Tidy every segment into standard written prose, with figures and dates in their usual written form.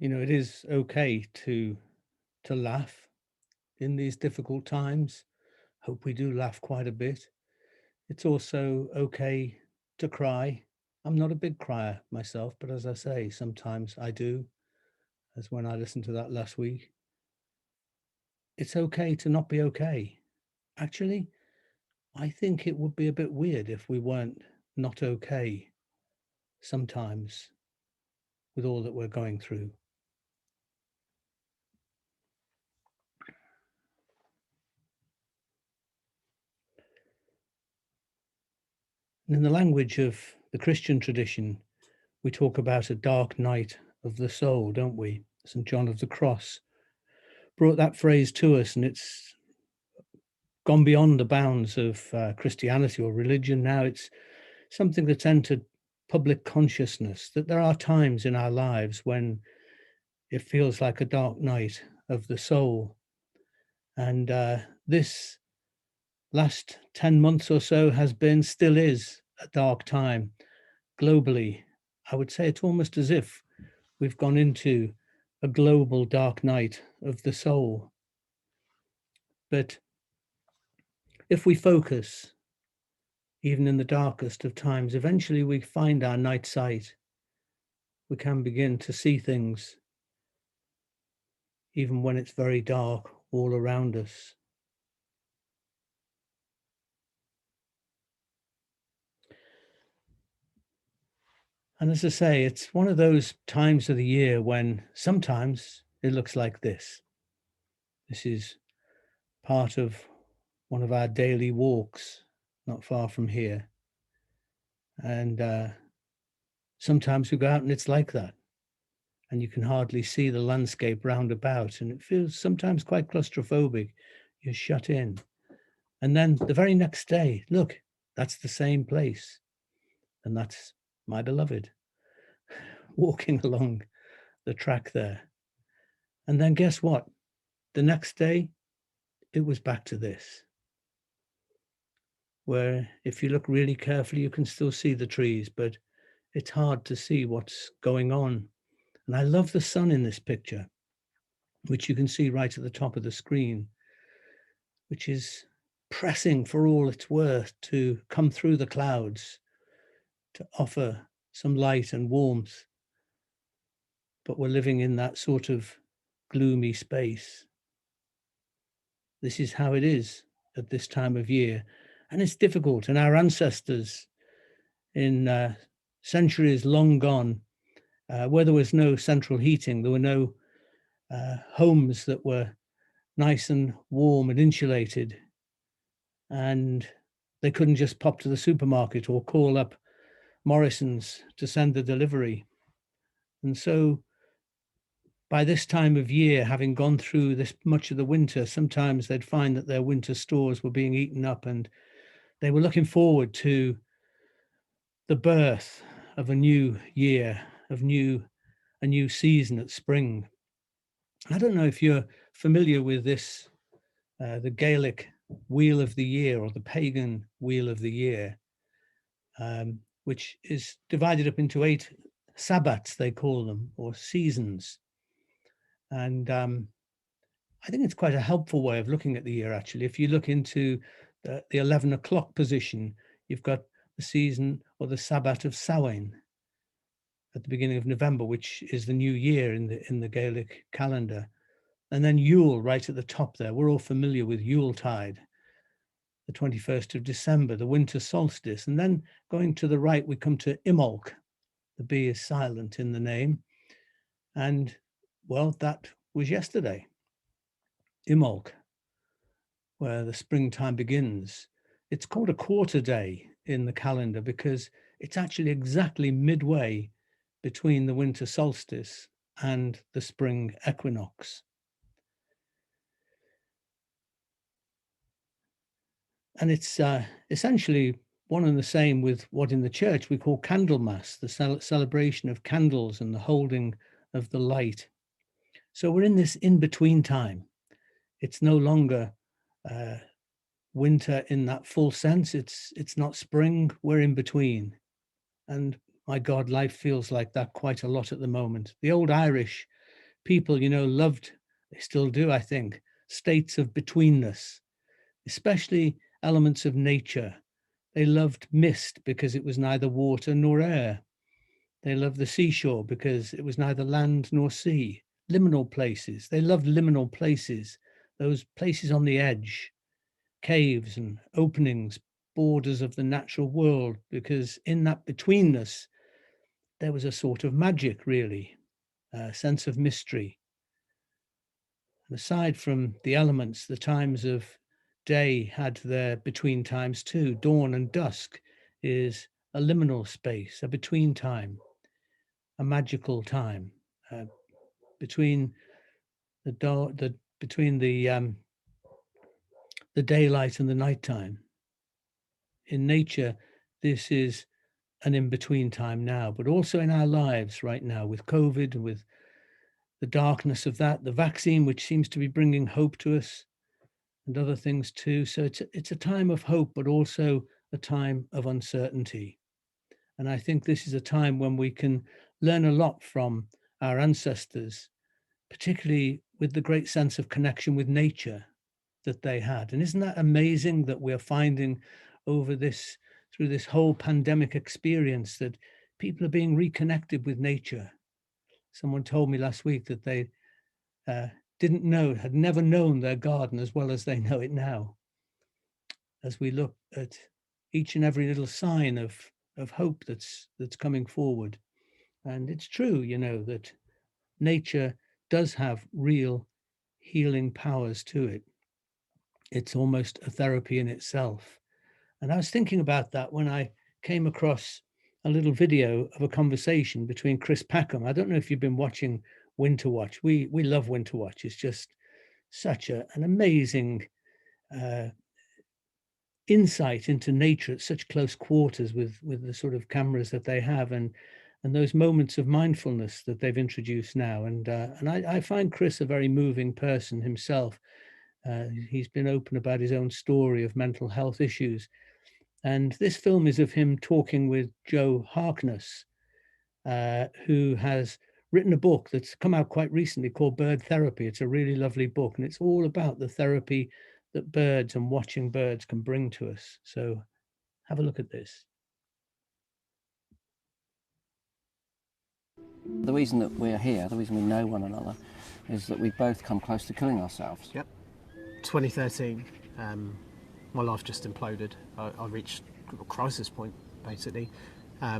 It is okay to laugh in these difficult times. Hope we do laugh quite a bit. It's also okay to cry. I'm not a big crier myself, but as I say, sometimes I do, as when I listened to that last week. It's okay to not be okay. Actually, I think it would be a bit weird if we weren't not okay sometimes with all that we're going through. And in the language of the Christian tradition, we talk about a dark night of the soul, don't we? St. John of the Cross brought that phrase to us, and it's gone beyond the bounds of Christianity or religion. Now it's something that's entered public consciousness, that there are times in our lives when it feels like a dark night of the soul. And this last 10 months or so has been, still is, a dark time globally. I would say it's almost as if we've gone into a global dark night of the soul. But if we focus, even in the darkest of times, eventually we find our night sight. We can begin to see things, even when it's very dark all around us. And as I say, it's one of those times of the year when sometimes it looks like this. This is part of one of our daily walks, not far from here. And sometimes we go out and it's like that. And you can hardly see the landscape round about. And it feels sometimes quite claustrophobic. You're shut in. And then the very next day, look, that's the same place. And that's my beloved walking along the track there. And then guess what? The next day, it was back to this, where if you look really carefully, you can still see the trees, but it's hard to see what's going on. And I love the sun in this picture, which you can see right at the top of the screen, which is pressing for all it's worth to come through the clouds, to offer some light and warmth. But we're living in that sort of gloomy space. This is how it is at this time of year. And it's difficult. And our ancestors in centuries long gone, where there was no central heating, there were no homes that were nice and warm and insulated. And they couldn't just pop to the supermarket or call up Morrison's to send the delivery. And so by this time of year, having gone through this much of the winter, sometimes they'd find that their winter stores were being eaten up, and they were looking forward to the birth of a new year, of a new season at spring. I don't know if you're familiar with this, the Gaelic Wheel of the Year or the pagan Wheel of the Year, which is divided up into 8 sabbats, they call them, or seasons. And I think it's quite a helpful way of looking at the year, actually. If you look into the 11 o'clock position, you've got the season or the Sabbat of Samhain at the beginning of November, which is the new year in the Gaelic calendar. And then Yule right at the top there. We're all familiar with Yuletide, the 21st of December, the Winter Solstice. And then going to the right, we come to Imbolc. The B is silent in the name. And, well, that was yesterday. Imbolc, where the springtime begins. It's called a quarter day in the calendar because it's actually exactly midway between the winter solstice and the spring equinox. And it's essentially one and the same with what in the church we call Candlemas, the celebration of candles and the holding of the light. So we're in this in-between time. It's no longer winter in that full sense. It's not spring. We're in between. And my God, life feels like that quite a lot at the moment. The old Irish people, loved, they still do, I think, states of betweenness, especially elements of nature. They loved mist because it was neither water nor air. They loved the seashore because it was neither land nor sea. Liminal places. They loved liminal places, those places on the edge, caves and openings, borders of the natural world, because in that betweenness, there was a sort of magic, really, a sense of mystery. And aside from the elements, the times of day had their between times too. Dawn and dusk is a liminal space, a between time, a magical time, between between the daylight and the nighttime. In nature, this is an in-between time now, but also in our lives right now with COVID, with the darkness of that, the vaccine, which seems to be bringing hope to us, and other things too. So it's a time of hope, but also a time of uncertainty. And I think this is a time when we can learn a lot from our ancestors, particularly with the great sense of connection with nature that they had. And isn't that amazing that we're finding through this whole pandemic experience, that people are being reconnected with nature? Someone told me last week that they had never known their garden as well as they know it now. As we look at each and every little sign of hope that's coming forward. And it's true, that nature does have real healing powers to it. It's almost a therapy in itself. And I was thinking about that when I came across a little video of a conversation between Chris Packham. I don't know if you've been watching Winter Watch. We love Winter Watch. It's just such an amazing insight into nature at such close quarters with the sort of cameras that they have, and those moments of mindfulness that they've introduced now. And I find Chris a very moving person himself. He's been open about his own story of mental health issues. And this film is of him talking with Joe Harkness, who has written a book that's come out quite recently called Bird Therapy. It's a really lovely book, and it's all about the therapy that birds and watching birds can bring to us. So have a look at this. The reason that we're here, the reason we know one another, is that we've both come close to killing ourselves. Yep. 2013, my life just imploded. I reached a crisis point, basically. I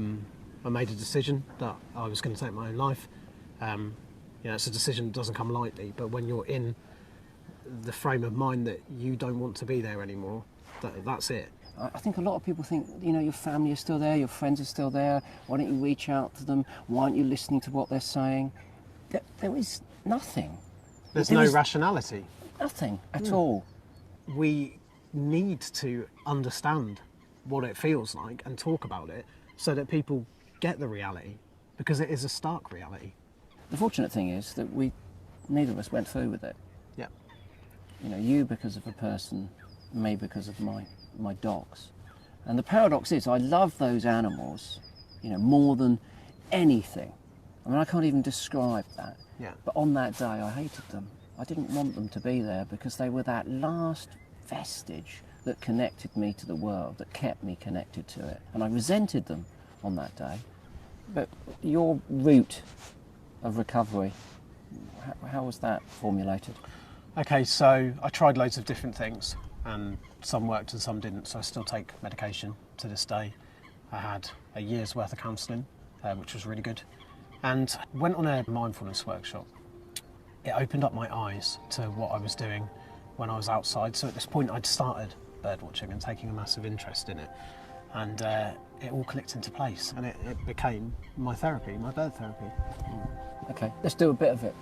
made a decision that I was going to take my own life. It's a decision that doesn't come lightly, but when you're in the frame of mind that you don't want to be there anymore, that's it. I think a lot of people think, your family is still there, your friends are still there, why don't you reach out to them, why aren't you listening to what they're saying? There is nothing. There's no rationality. Nothing at all. We need to understand what it feels like and talk about it so that people get the reality, because it is a stark reality. The fortunate thing is that neither of us went through with it. Yeah. You because of a person, me because of my dogs. And the paradox is, I love those animals, more than anything. I mean, I can't even describe that. Yeah. But on that day, I hated them. I didn't want them to be there because they were that last vestige that connected me to the world, that kept me connected to it. And I resented them on that day. But your route of recovery, how was that formulated? Okay, so I tried loads of different things, and some worked and some didn't, so I still take medication to this day. I had a year's worth of counselling, which was really good, and went on a mindfulness workshop. It opened up my eyes to what I was doing when I was outside. So at this point I'd started bird watching and taking a massive interest in it, and it all clicked into place, and it became my therapy, my bird therapy. Okay, let's do a bit of it.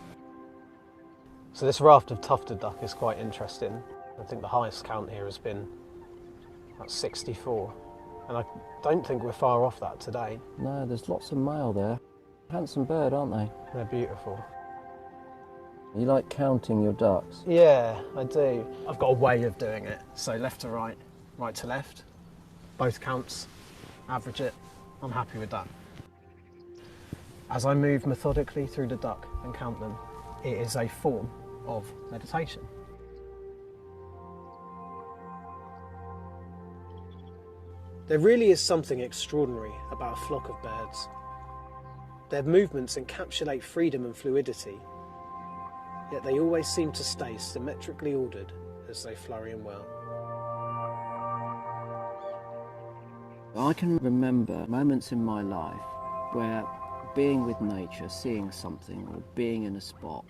So this raft of tufted duck is quite interesting. I think the highest count here has been about 64, and I don't think we're far off that today. No, there's lots of male there. Handsome bird, aren't they? They're beautiful. You like counting your ducks? Yeah, I do. I've got a way of doing it. So left to right, right to left, both counts, average it. I'm happy with that. As I move methodically through the duck and count them, it is a form of meditation. There really is something extraordinary about a flock of birds. Their movements encapsulate freedom and fluidity, yet they always seem to stay symmetrically ordered as they flurry and whirl. I can remember moments in my life where being with nature, seeing something or being in a spot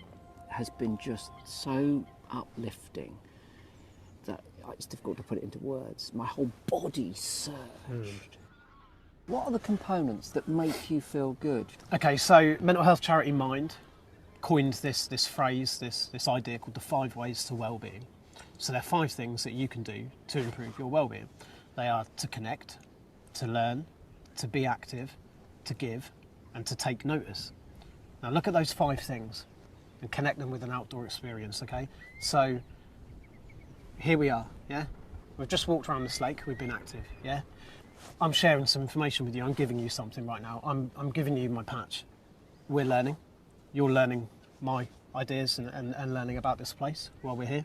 has been just so uplifting that it's difficult to put it into words. My whole body surged. What are the components that make you feel good? Okay, so mental health charity Mind coined this phrase, this idea called the 5 ways to well-being. So there are 5 things that you can do to improve your well-being. They are to connect, to learn, to be active, to give, and to take notice. Now look at those 5 things and connect them with an outdoor experience, okay? So here we are, yeah? We've just walked around this lake, we've been active, yeah? I'm sharing some information with you, I'm giving you something right now. I'm giving you my patch. We're learning, you're learning my ideas and learning about this place while we're here.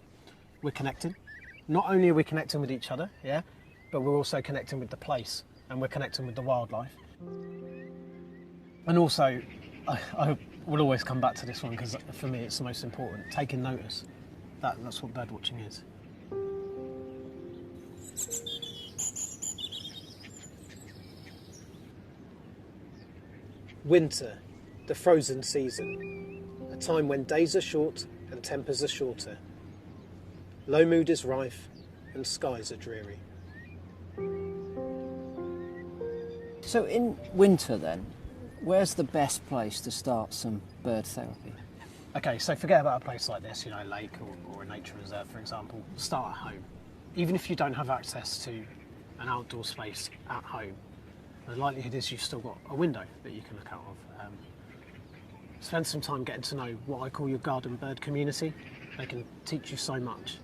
We're connecting. Not only are we connecting with each other, yeah, but we're also connecting with the place and we're connecting with the wildlife. And also, I will always come back to this one because for me it's the most important, taking notice. That's what bird watching is. Winter, the frozen season, a time when days are short and tempers are shorter. Low mood is rife and skies are dreary. So in winter then, where's the best place to start some bird therapy? Okay, so forget about a place like this, you know, a lake or a nature reserve, for example. Start at home. Even if you don't have access to an outdoor space at home, the likelihood is you've still got a window that you can look out of. Spend some time getting to know what I call your garden bird community. They can teach you so much.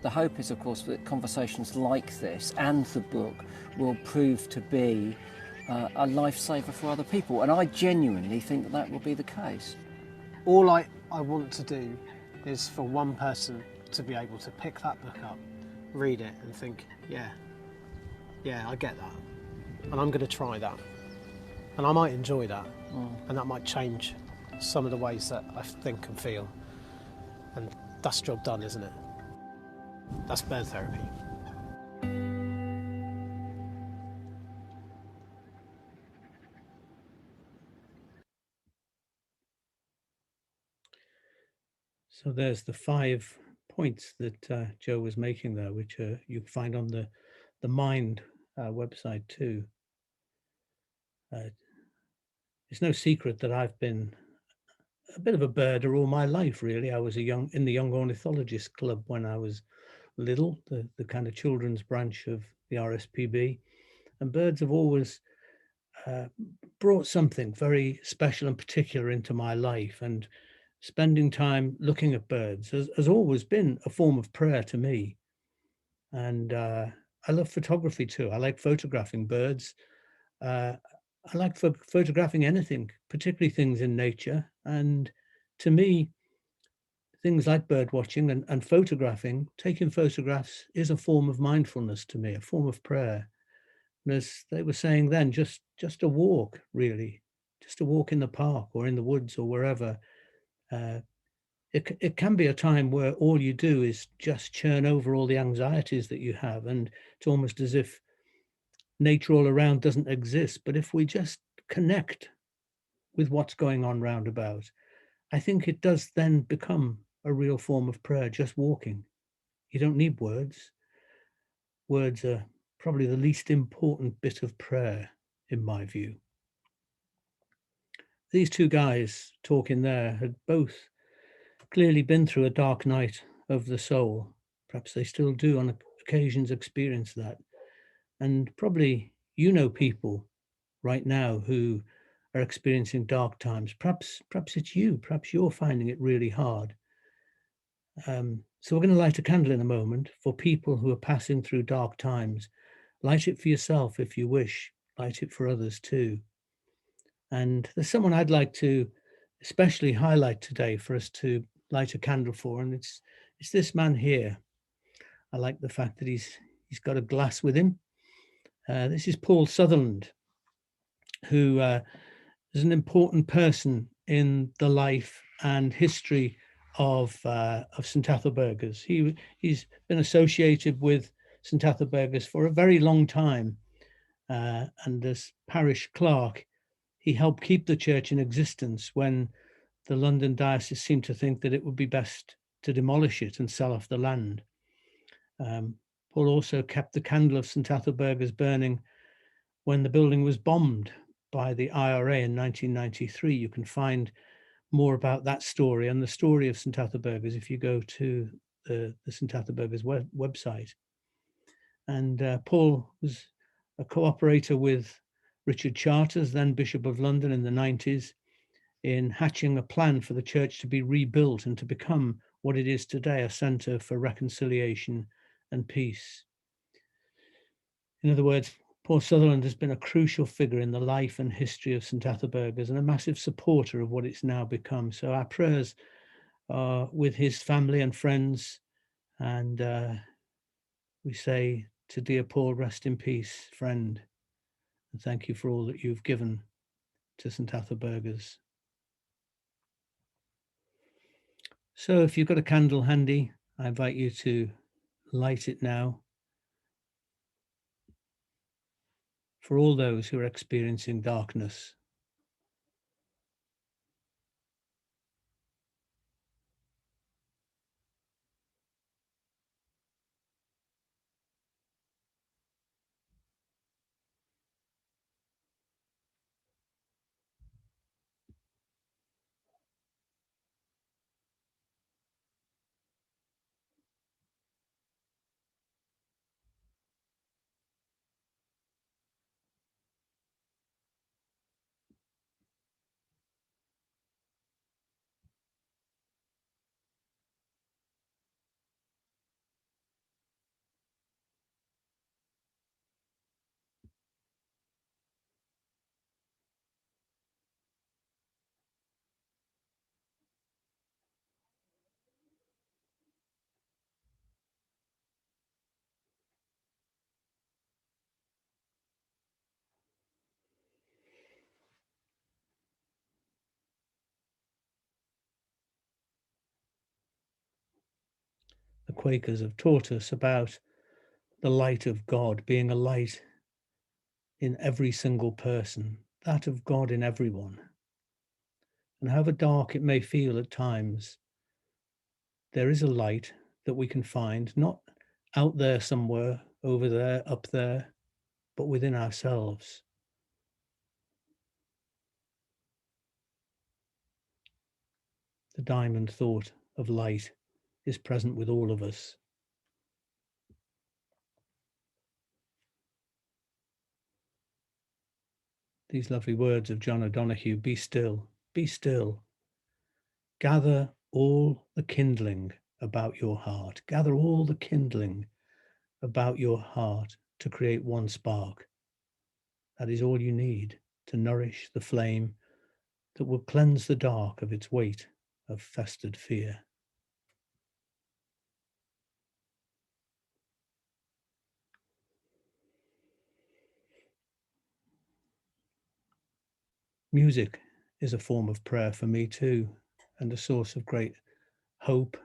The hope is, of course, that conversations like this and the book will prove to be a lifesaver for other people, and I genuinely think that will be the case. All I want to do is for one person to be able to pick that book up, read it and think, yeah, I get that, and I'm going to try that, and I might enjoy that, and that might change some of the ways that I think and feel, and that's job done, isn't it? That's bird therapy. So there's the 5 points that Joe was making there, which you can find on the Mind website too. It's no secret that I've been a bit of a birder all my life, really. I was in the Young Ornithologist Club when I was little, the kind of children's branch of the RSPB, and birds have always brought something very special and particular into my life, and spending time looking at birds has always been a form of prayer to me. And I love photography too. I like photographing birds. I like photographing anything, particularly things in nature. And to me, things like bird watching and photographing, taking photographs is a form of mindfulness to me, a form of prayer. And as they were saying then, just a walk, really, just a walk in the park or in the woods or wherever. It can be a time where all you do is just churn over all the anxieties that you have, and it's almost as if nature all around doesn't exist. But if we just connect with what's going on round about, I think it does then become a real form of prayer, just walking. You don't need words. Words are probably the least important bit of prayer, in my view. These 2 guys talking there had both clearly been through a dark night of the soul. Perhaps they still do on occasions experience that. And probably people right now who are experiencing dark times. Perhaps it's you. Perhaps you're finding it really hard. So we're going to light a candle in a moment for people who are passing through dark times. Light it for yourself if you wish. Light it for others too. And there's someone I'd like to especially highlight today for us to light a candle for, and it's this man here. I like the fact that he's got a glass with him. This is Paul Sutherland, who is an important person in the life and history of St Athelburgers. He's been associated with St Athelburgers for a very long time, and as parish clerk, he helped keep the church in existence when the London diocese seemed to think that it would be best to demolish it and sell off the land. Paul also kept the candle of St Athelburgers burning when the building was bombed by the IRA in 1993. You can find more about that story and the story of St Athelburgers if you go to the St Athelburgers website. And Paul was a cooperator with Richard Charters, then Bishop of London in the 90s, in hatching a plan for the church to be rebuilt and to become what it is today, a centre for reconciliation and peace. In other words, Paul Sutherland has been a crucial figure in the life and history of St Athelburgers and a massive supporter of what it's now become. So our prayers are with his family and friends, and we say to dear Paul, rest in peace, friend, and thank you for all that you've given to St Athelburgers. So if you've got a candle handy, I invite you to light it now for all those who are experiencing darkness. The Quakers have taught us about the light of God being a light in every single person, that of God in everyone. And however dark it may feel at times, there is a light that we can find, not out there somewhere, over there, up there, but within ourselves. The diamond thought of light is present with all of us. These lovely words of John O'Donoghue, be still, be still. Gather all the kindling about your heart. Gather all the kindling about your heart to create one spark. That is all you need to nourish the flame that will cleanse the dark of its weight of festered fear. Music is a form of prayer for me too, and a source of great hope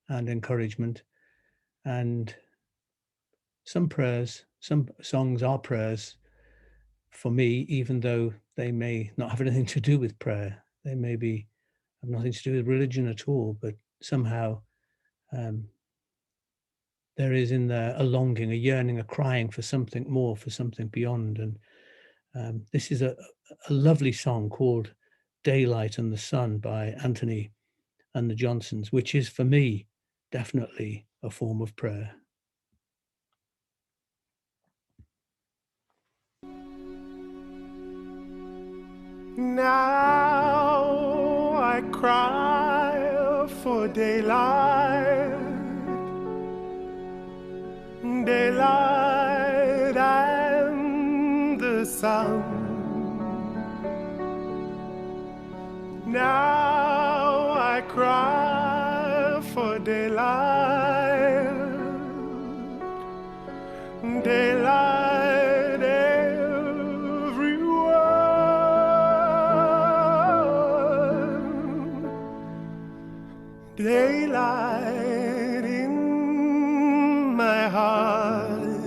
and encouragement. And some prayers, some songs are prayers for me, even though they may not have anything to do with prayer. They may be have nothing to do with religion at all, but somehow there is in there a longing, a yearning, a crying for something more, for something beyond. And this is a lovely song called Daylight and the Sun by Antony and the Johnsons, which is for me definitely a form of prayer. Now I cry for daylight, daylight and the sun. Now I cry for daylight, daylight everywhere, daylight in my heart,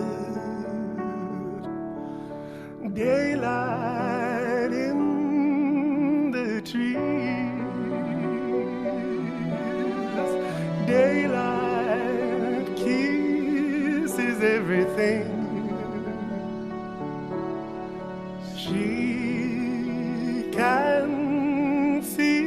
daylight in the trees, daylight kisses everything. She can see.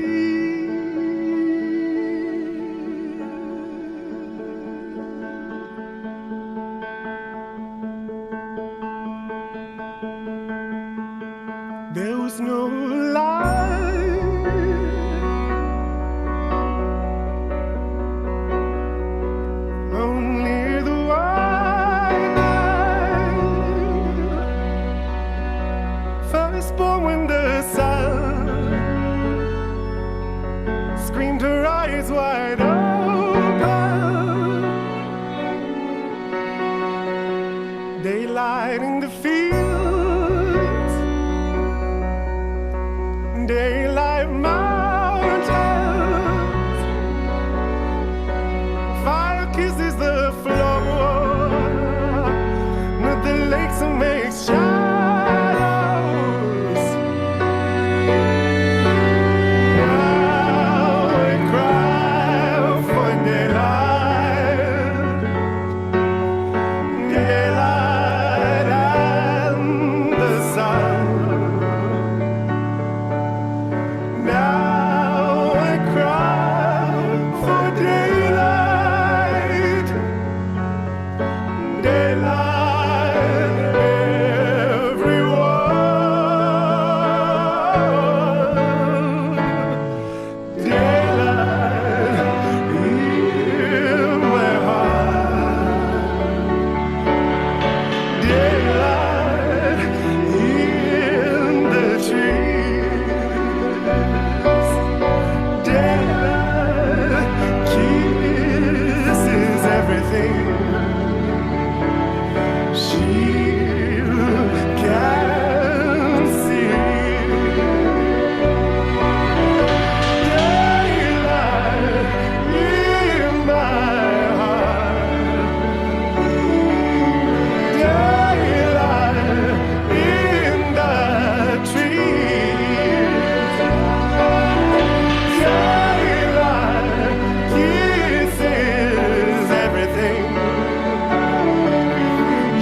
There was no light, only the white light. Firstborn when the sun screamed her eyes wide open, daylight in the fields, daylight mountains, fire kisses the floor, not the lakes and makes shadows. Now I cry for daylight, daylight and the sun. Now I cry for daylight, daylight everywhere, daylight in my heart, daylight in the trees, daylight kisses everything. She can see. Daylight in my heart, daylight in the trees, daylight kisses everything.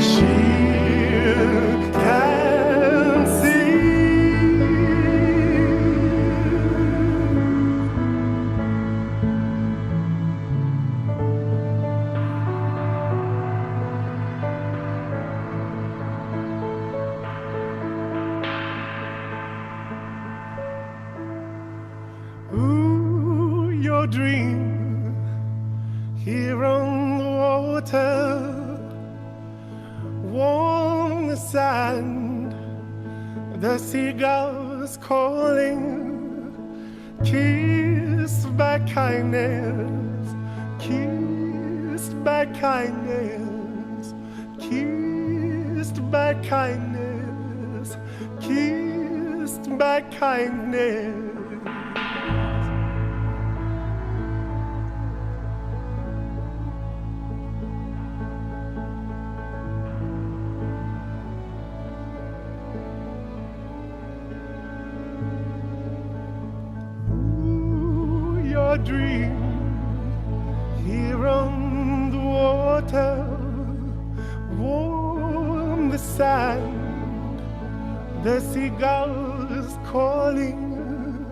She can see. Ooh, your dream here on the water, warm the sand, the seagulls calling, kissed by kindness, kissed by kindness, kissed by kindness, kissed by kindness. Ooh, your dream here on the water, warm the sand, the seagulls calling,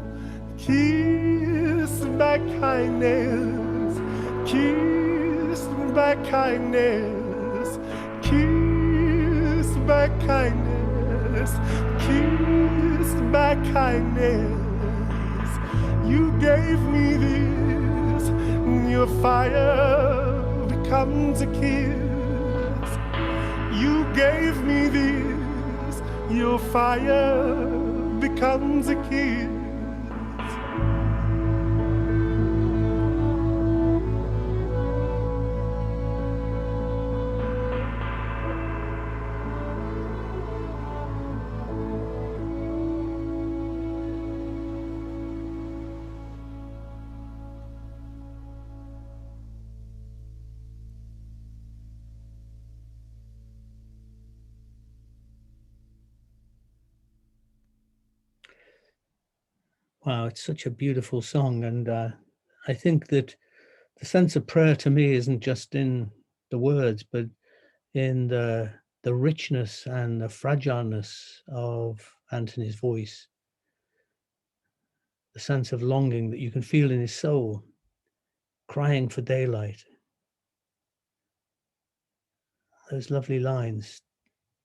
kissed by kindness, kissed by kindness, kissed by kindness, kissed by kindness. You gave me this, your fire becomes a kiss. You gave me this, your fire becomes a kiss. Wow, it's such a beautiful song. And I think that the sense of prayer to me isn't just in the words, but in the richness and the fragileness of Antony's voice, the sense of longing that you can feel in his soul, crying for daylight. Those lovely lines,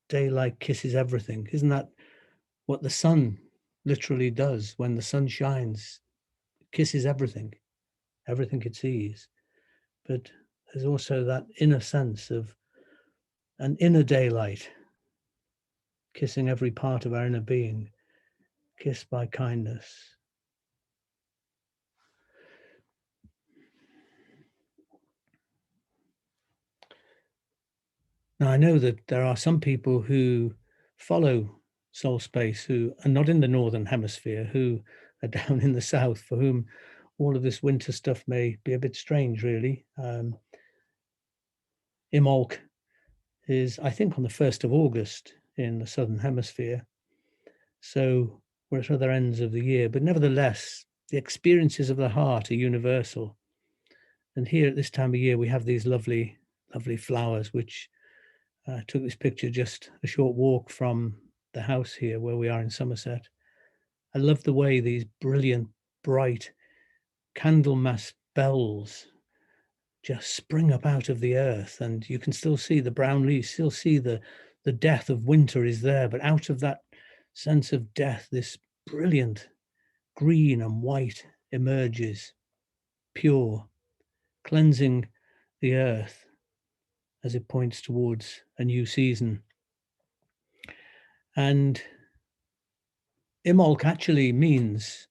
daylight kisses everything. Isn't that what the sun literally does when the sun shines? It kisses everything, everything it sees. But there's also that inner sense of an inner daylight kissing every part of our inner being, kissed by kindness. Now, I know that there are some people who follow SoulSpace who are not in the Northern Hemisphere, who are down in the South, for whom all of this winter stuff may be a bit strange, really. Imolc is, I think, on the 1st of August in the Southern Hemisphere. So we're at other ends of the year, but nevertheless, the experiences of the heart are universal. And here at this time of year, we have these lovely, lovely flowers, which I took this picture just a short walk from the house here where we are in Somerset. I love the way these brilliant, bright Candlemas bells just spring up out of the earth, and you can still see the brown leaves, still see the death of winter is there, but out of that sense of death, this brilliant green and white emerges, pure, cleansing the earth as it points towards a new season. And Imolc actually means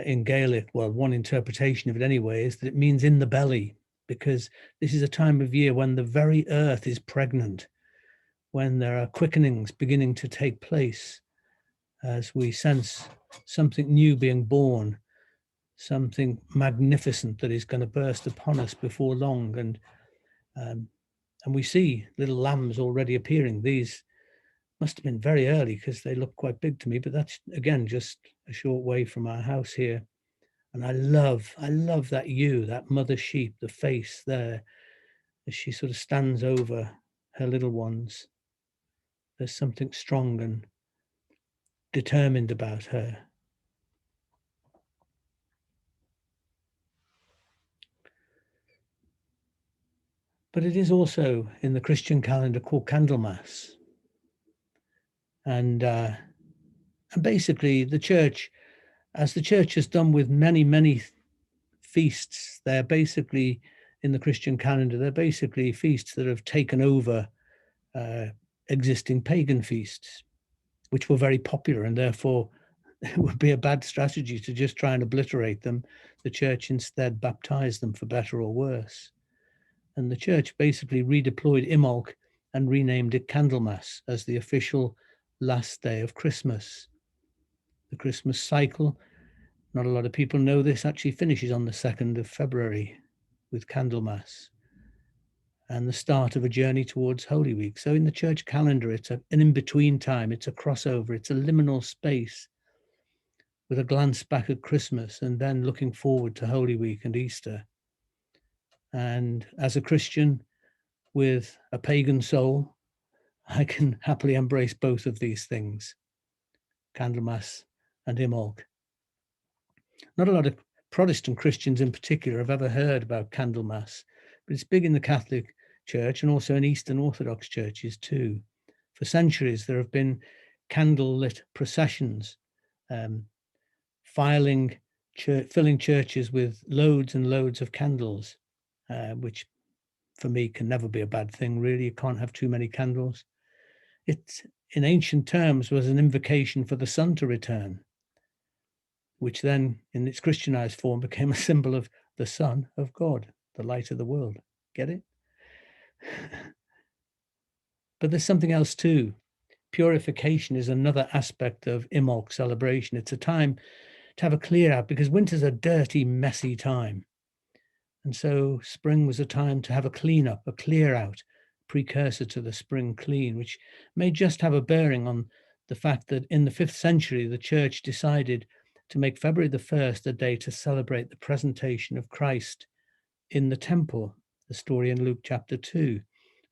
in Gaelic, well, one interpretation of it anyway, is that it means in the belly, because this is a time of year when the very earth is pregnant, when there are quickenings beginning to take place, as we sense something new being born, something magnificent that is going to burst upon us before long. And we see little lambs already appearing. These must have been very early because they look quite big to me, but that's, again, just a short way from our house here. And I love that ewe, that mother sheep, the face there, as she sort of stands over her little ones. There's something strong and determined about her. But it is also in the Christian calendar called Candlemas. And basically the church, as the church has done with many, many feasts, they're basically, in the Christian calendar, they're basically feasts that have taken over existing pagan feasts, which were very popular, and therefore it would be a bad strategy to just try and obliterate them. The church instead baptized them, for better or worse. And the church basically redeployed Imolc and renamed it Candlemas as the official last day of Christmas. The Christmas cycle, not a lot of people know this, actually finishes on the 2nd of February with Candlemas and the start of a journey towards Holy Week. So in the church calendar, it's an in-between time, it's a crossover, it's a liminal space with a glance back at Christmas and then looking forward to Holy Week and Easter. And as a Christian with a pagan soul, I can happily embrace both of these things, Candlemas and Imolc. Not a lot of Protestant Christians in particular have ever heard about Candlemas, but it's big in the Catholic Church and also in Eastern Orthodox churches too. For centuries, there have been candlelit processions, filling churches with loads and loads of candles, which for me can never be a bad thing, really. You can't have too many candles. It, in ancient terms, was an invocation for the sun to return, which then, in its Christianized form, became a symbol of the Son of God, the light of the world. Get it? But there's something else too. Purification is another aspect of Imolc celebration. It's a time to have a clear out, because winter's a dirty, messy time. And so spring was a time to have a clean up, a clear out, precursor to the spring clean, which may just have a bearing on the fact that in the 5th century, the church decided to make February the 1st a day to celebrate the presentation of Christ in the temple, the story in Luke chapter 2,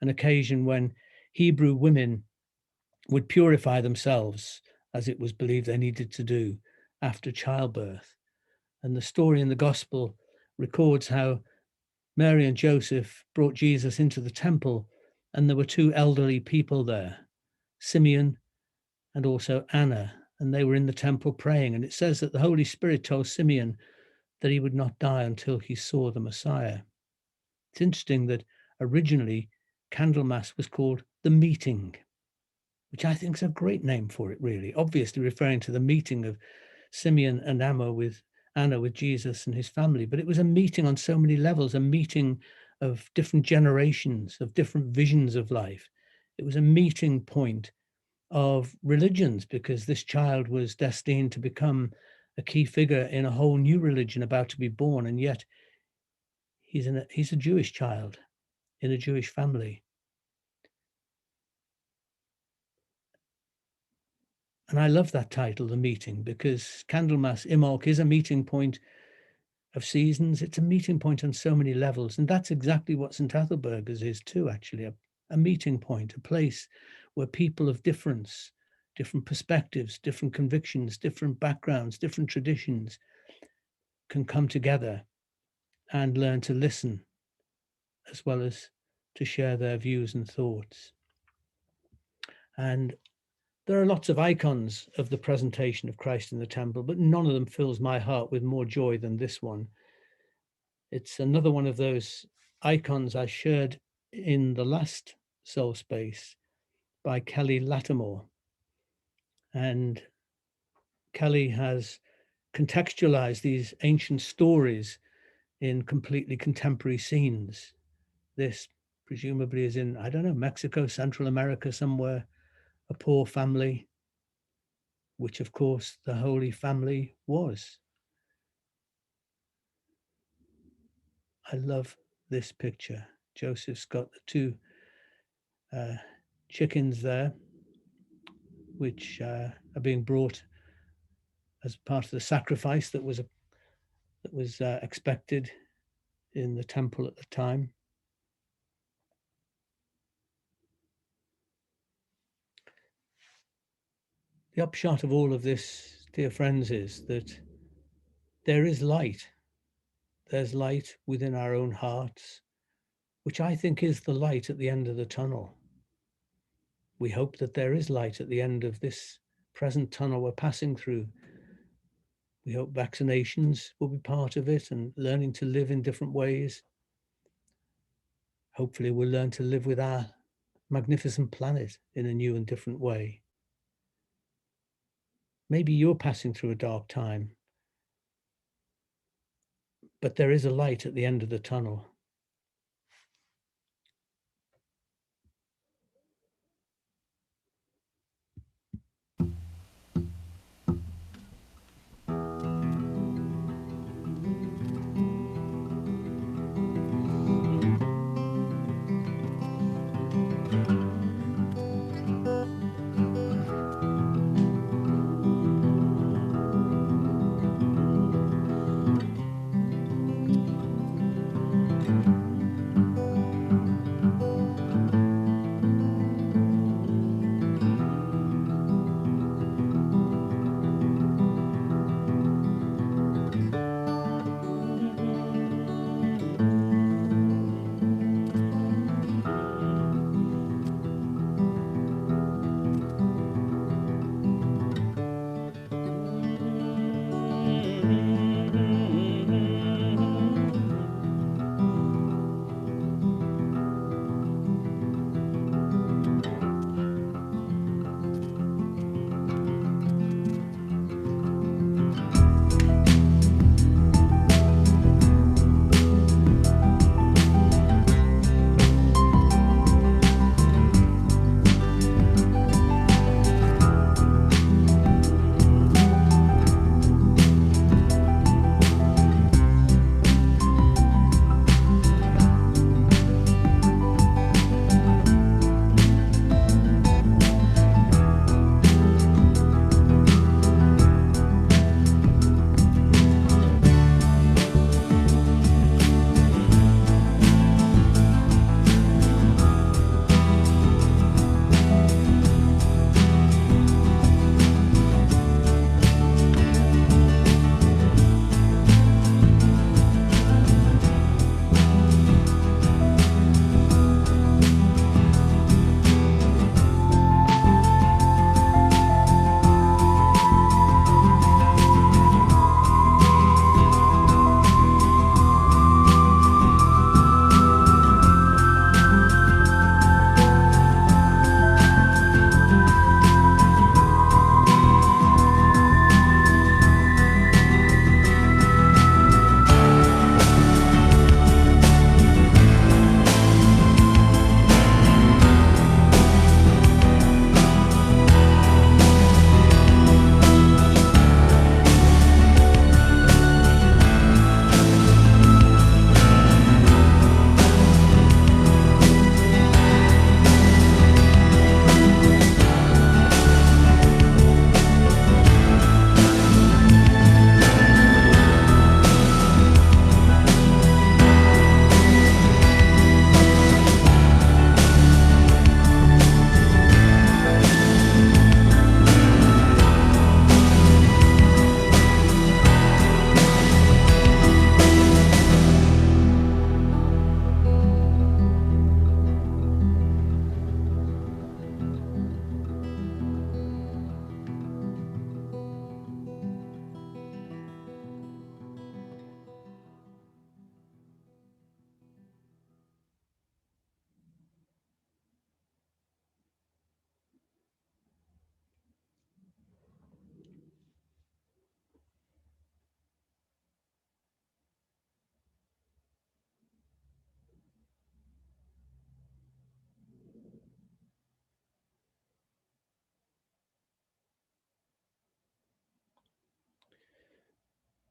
an occasion when Hebrew women would purify themselves, as it was believed they needed to do after childbirth. And the story in the gospel records how Mary and Joseph brought Jesus into the temple, and there were two elderly people there, Simeon and also Anna, and they were in the temple praying. And it says that the Holy Spirit told Simeon that he would not die until he saw the Messiah. It's interesting that originally Candlemas was called the meeting, which I think is a great name for it, really, obviously referring to the meeting of Simeon and Anna with Jesus and his family. But it was a meeting on so many levels, a meeting of different generations, of different visions of life. It was a meeting point of religions, because this child was destined to become a key figure in a whole new religion about to be born. And yet he's a Jewish child in a Jewish family. And I love that title, The Meeting, because Candlemas Imbolc is a meeting point of seasons. It's a meeting point on so many levels. And that's exactly what St. Ethelburga's is too, actually, a meeting point, a place where people of different perspectives, different convictions, different backgrounds, different traditions can come together and learn to listen, as well as to share their views and thoughts. And there are lots of icons of the presentation of Christ in the temple, but none of them fills my heart with more joy than this one. It's another one of those icons I shared in the last SoulSpace by Kelly Lattimore. And Kelly has contextualized these ancient stories in completely contemporary scenes. This presumably is in, I don't know, Mexico, Central America somewhere, a poor family, which of course the Holy Family was. I love this picture. Joseph's got the two chickens there, which are being brought as part of the sacrifice that was expected in the temple at the time. The upshot of all of this, dear friends, is that there is light. There's light within our own hearts, which I think is the light at the end of the tunnel. We hope that there is light at the end of this present tunnel we're passing through. We hope vaccinations will be part of it, and learning to live in different ways. Hopefully we'll learn to live with our magnificent planet in a new and different way. Maybe you're passing through a dark time, but there is a light at the end of the tunnel.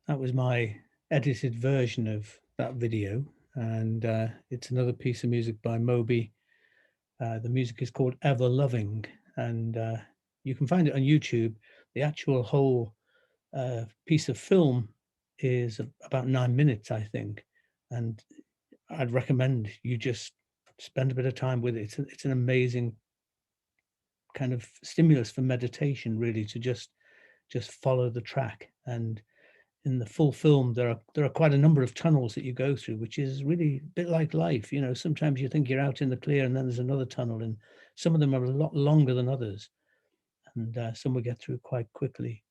That was my edited version of that video, and it's another piece of music by Moby. The music is called Everloving, and you can find it on YouTube. The actual whole piece of film is about 9 minutes, I think, and I'd recommend you just spend a bit of time with it. It's an amazing kind of stimulus for meditation, really, to just follow the track. And in the full film, there are quite a number of tunnels that you go through, which is really a bit like life. You know, sometimes you think you're out in the clear, and then there's another tunnel, and some of them are a lot longer than others, and some we get through quite quickly.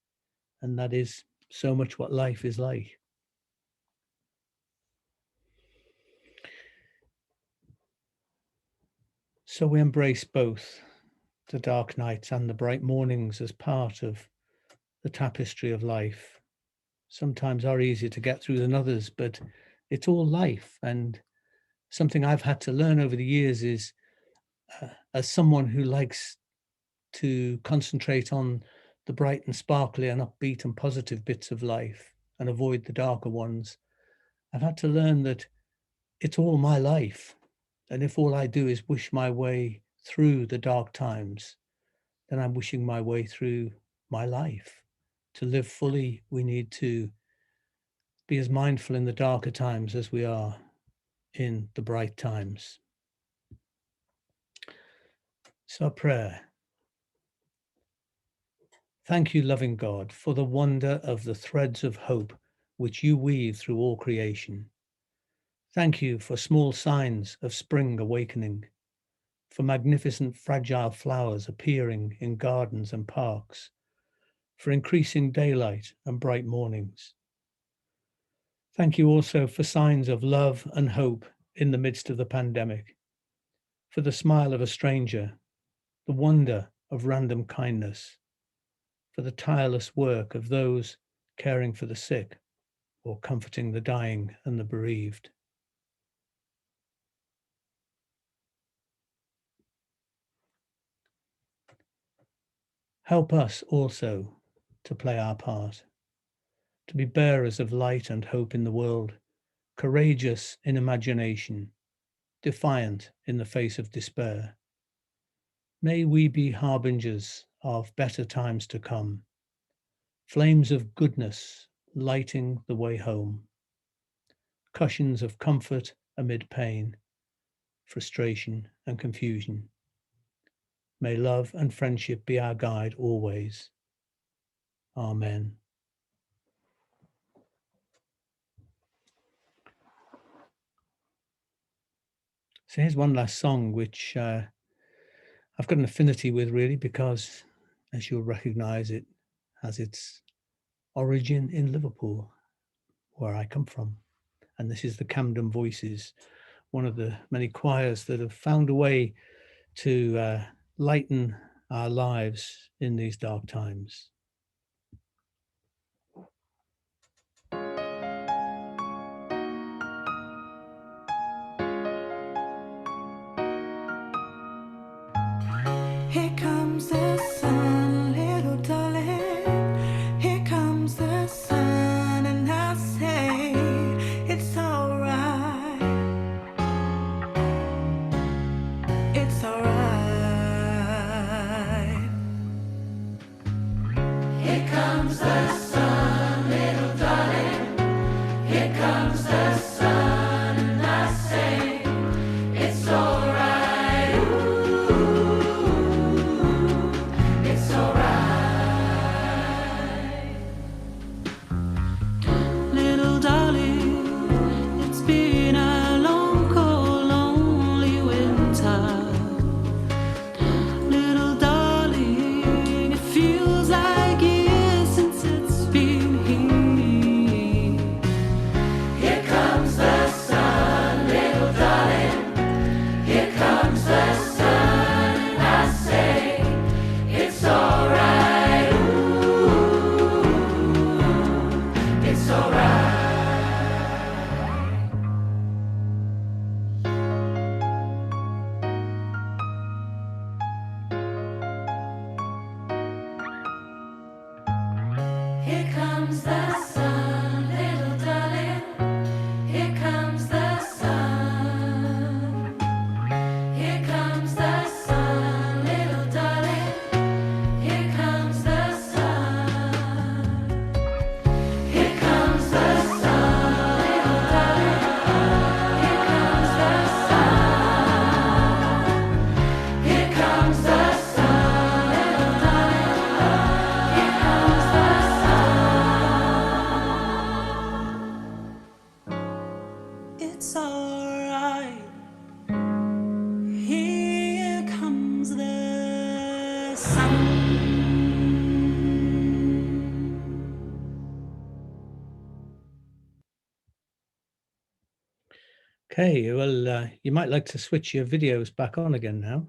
And that is so much what life is like. So we embrace both the dark nights and the bright mornings as part of the tapestry of life. Sometimes are easier to get through than others, but it's all life. And something I've had to learn over the years is, as someone who likes to concentrate on the bright and sparkly and upbeat and positive bits of life and avoid the darker ones, I've had to learn that it's all my life. And if all I do is wish my way through the dark times, then I'm wishing my way through my life. To live fully, we need to be as mindful in the darker times as we are in the bright times. So, prayer. Thank you, loving God, for the wonder of the threads of hope which you weave through all creation. Thank you for small signs of spring awakening, for magnificent fragile flowers appearing in gardens and parks, for increasing daylight and bright mornings. Thank you also for signs of love and hope in the midst of the pandemic, for the smile of a stranger, the wonder of random kindness, for the tireless work of those caring for the sick or comforting the dying and the bereaved. Help us also to play our part, to be bearers of light and hope in the world, courageous in imagination, defiant in the face of despair. May we be harbingers of better times to come, flames of goodness lighting the way home, cushions of comfort amid pain, frustration and confusion. May love and friendship be our guide always. Amen. So here's one last song which I've got an affinity with, really, because, as you'll recognize, it has its origin in Liverpool, where I come from. And this is the Camden Voices, one of the many choirs that have found a way to lighten our lives in these dark times. Here comes the sun, little darling. Here comes the sun, and I say it's alright. It's alright. Here comes the sun, little darling. Here comes the sun, and I say it's alright. Here comes the sun. Okay, well, you might like to switch your videos back on again now.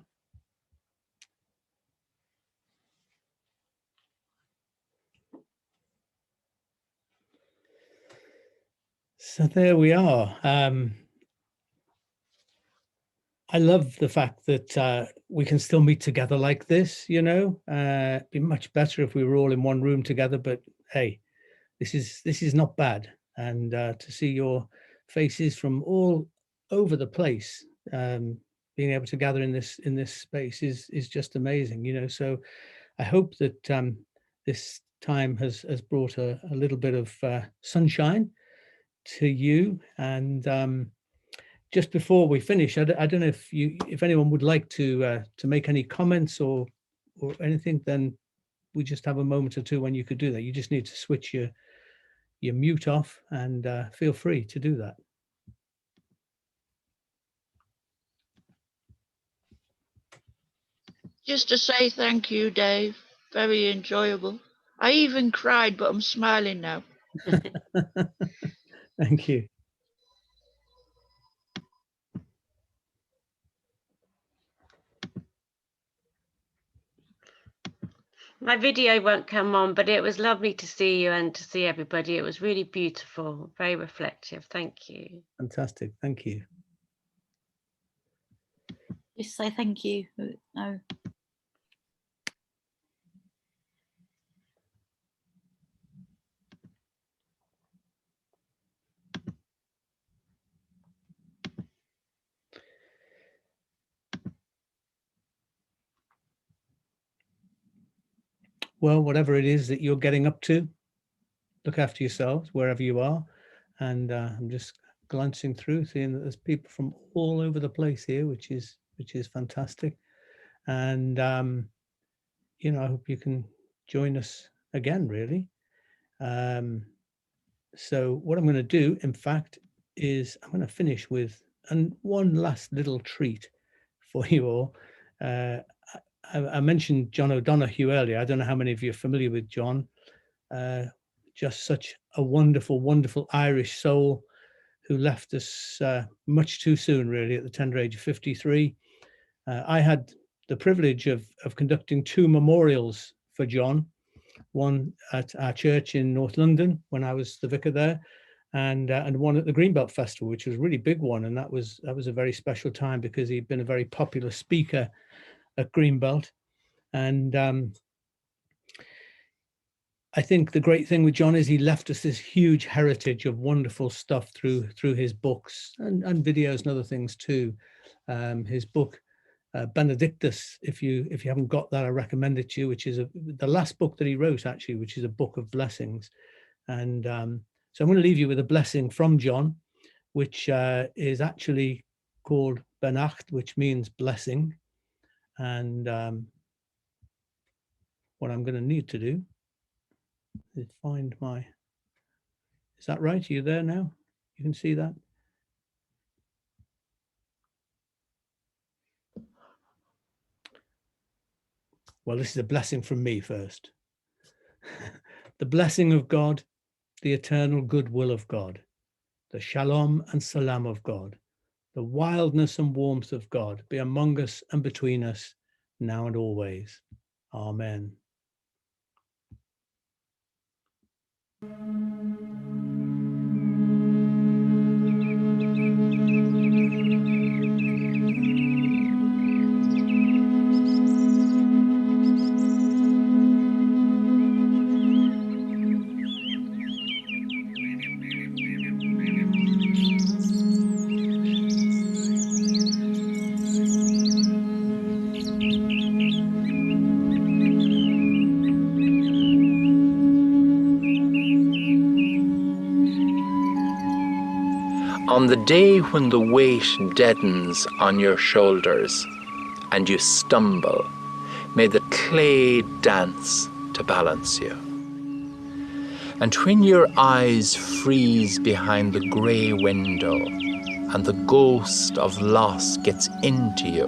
So there we are. I love the fact that we can still meet together like this, you know. It'd be much better if we were all in one room together, but hey, this is not bad. And to see your faces from all over the place, being able to gather in this space is just amazing, you know. So I hope that this time has brought a little bit of sunshine to you. And just before we finish, I don't know if anyone would like to make any comments or anything. Then we just have a moment or two when you could do that. You just need to switch your mute off, and feel free to do that. Just to say thank you, Dave. Very enjoyable. I even cried, but I'm smiling now. Thank you. My video won't come on, but it was lovely to see you and to see everybody. It was really beautiful, very reflective. Thank you. Fantastic. Thank you. Just say thank you. No. Well, whatever it is that you're getting up to, look after yourselves wherever you are. And I'm just glancing through, seeing that there's people from all over the place here, which is fantastic. And you know, I hope you can join us again, really. So what I'm going to do, in fact, is I'm going to finish with one last little treat for you all. I mentioned John O'Donoghue earlier. I don't know how many of you are familiar with John. Just such a wonderful, wonderful Irish soul who left us much too soon, really, at the tender age of 53. I had the privilege of conducting 2 memorials for John, one at our church in North London when I was the vicar there, and one at the Greenbelt Festival, which was a really big one. And that was a very special time because he'd been a very popular speaker at Greenbelt. And I think the great thing with John is he left us this huge heritage of wonderful stuff through his books and videos and other things too. His book, Benedictus, if you haven't got that, I recommend it to you, which is the last book that he wrote, actually, which is a book of blessings. And so I'm going to leave you with a blessing from John, which is actually called Beannacht, which means blessing. And what I'm going to need to do is find my, is that right? Are you there now? You can see that? Well, this is a blessing from me first. The blessing of God, the eternal goodwill of God, the shalom and salam of God, the wildness and warmth of God be among us and between us now and always. Amen. On the day when the weight deadens on your shoulders and you stumble, may the clay dance to balance you. And when your eyes freeze behind the grey window and the ghost of loss gets into you,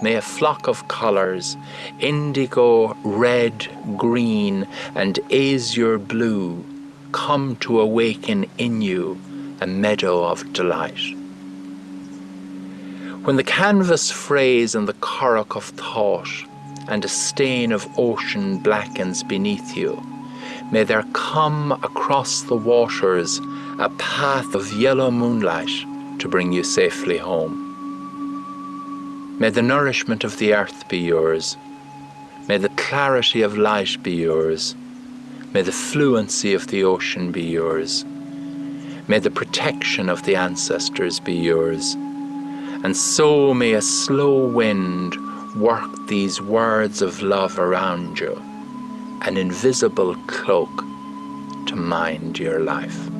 may a flock of colours, indigo, red, green and azure blue, come to awaken in you a meadow of delight. When the canvas frays and the currach of thought and a stain of ocean blackens beneath you, may there come across the waters a path of yellow moonlight to bring you safely home. May the nourishment of the earth be yours. May the clarity of light be yours. May the fluency of the ocean be yours. May the protection of the ancestors be yours. And so may a slow wind work these words of love around you, an invisible cloak to mind your life.